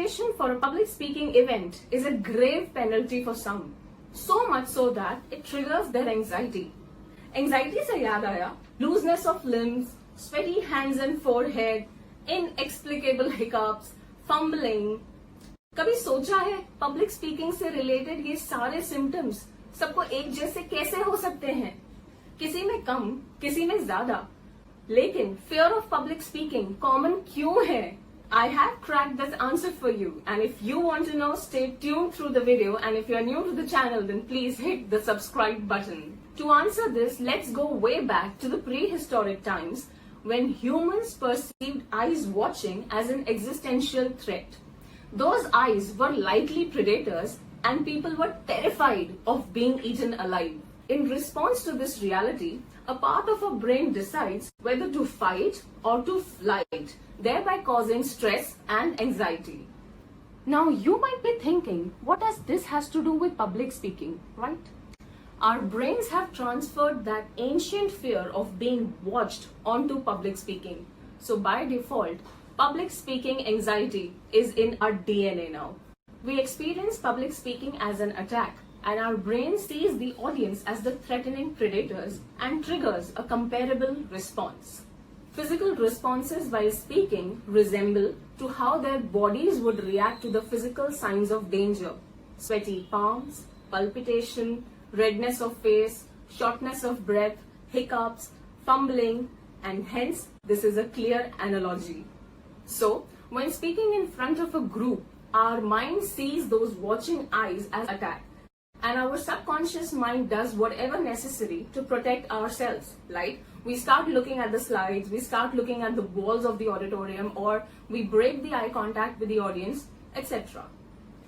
Preparation for a public speaking event is a grave penalty for some, so much so that it triggers their anxiety. Anxiety से याद आया, looseness of limbs, sweaty hands and forehead, inexplicable hiccups, fumbling. कभी सोचा है public speaking से related ये सारे symptoms सबको एक जैसे कैसे हो सकते हैं? किसी में कम, किसी में ज्यादा, लेकिन fear of public speaking common क्यों है? I have cracked this answer for you, and if you want to know, stay tuned through the video, and if you are new to the channel, then please hit the subscribe button. To answer this, let's go way back to the prehistoric times when humans perceived eyes watching as an existential threat. Those eyes were likely predators and people were terrified of being eaten alive. In response to this reality, a part of our brain decides whether to fight or to flight, thereby causing stress and anxiety. Now you might be thinking, what does this has to do with public speaking, right? Our brains have transferred that ancient fear of being watched onto public speaking. So by default, public speaking anxiety is in our DNA now. We experience public speaking as an attack, and our brain sees the audience as the threatening predators and triggers a comparable response. Physical responses while speaking resemble to how their bodies would react to the physical signs of danger. Sweaty palms, palpitation, redness of face, shortness of breath, hiccups, fumbling, and hence this is a clear analogy. So, when speaking in front of a group, our mind sees those watching eyes as attack, and our subconscious mind does whatever necessary to protect ourselves. Like, we start looking at the slides, we start looking at the walls of the auditorium, or we break the eye contact with the audience, etc.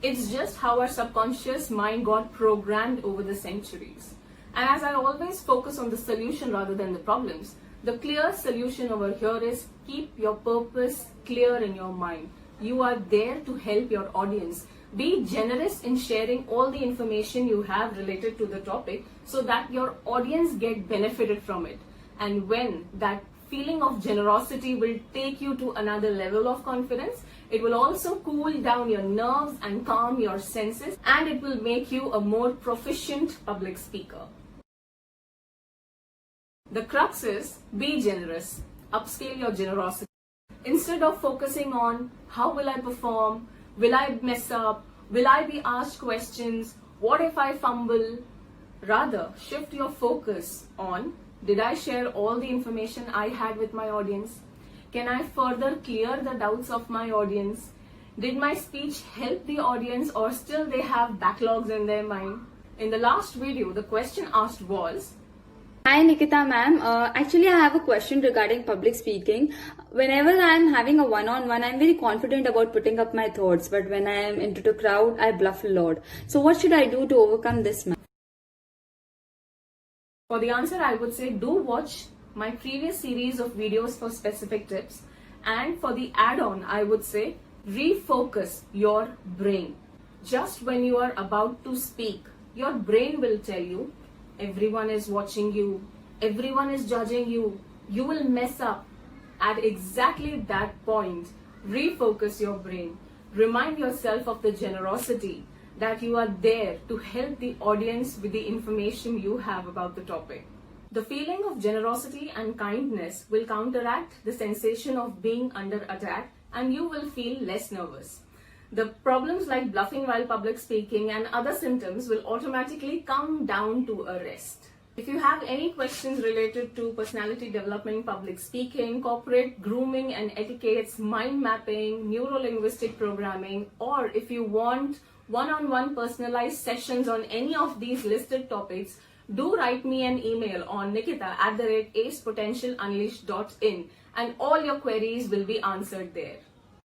It's just how our subconscious mind got programmed over the centuries. And as I always focus on the solution rather than the problems, the clear solution over here is keep your purpose clear in your mind. You are there to help your audience. Be generous in sharing all the information you have related to the topic so that your audience get benefited from it. And when that feeling of generosity will take you to another level of confidence, it will also cool down your nerves and calm your senses, and it will make you a more proficient public speaker. The crux is be generous. Upscale your generosity. Instead of focusing on how will I perform, will I mess up, will I be asked questions, what if I fumble, rather shift your focus on did I share all the information I had with my audience? Can I further clear the doubts of my audience? Did my speech help the audience or still they have backlogs in their mind? In the last video, the question asked was, Hi Nikita ma'am, actually I have a question regarding public speaking. Whenever I am having a one-on-one, I am very confident about putting up my thoughts, but when I am into the crowd, I bluff a lot. So what should I do to overcome this, ma'am? For the answer, I would say do watch my previous series of videos for specific tips. And for the add-on, I would say refocus your brain. Just when you are about to speak, your brain will tell you, everyone is watching you, everyone is judging you, you will mess up. At exactly that point, refocus your brain. Remind yourself of the generosity that you are there to help the audience with the information you have about the topic. The feeling of generosity and kindness will counteract the sensation of being under attack, and you will feel less nervous. The problems like bluffing while public speaking and other symptoms will automatically come down to a rest. If you have any questions related to personality development, public speaking, corporate grooming and etiquettes, mind mapping, neuro-linguistic programming, or if you want one-on-one personalized sessions on any of these listed topics, do write me an email on nikita@acepotentialunleashed.in and all your queries will be answered there.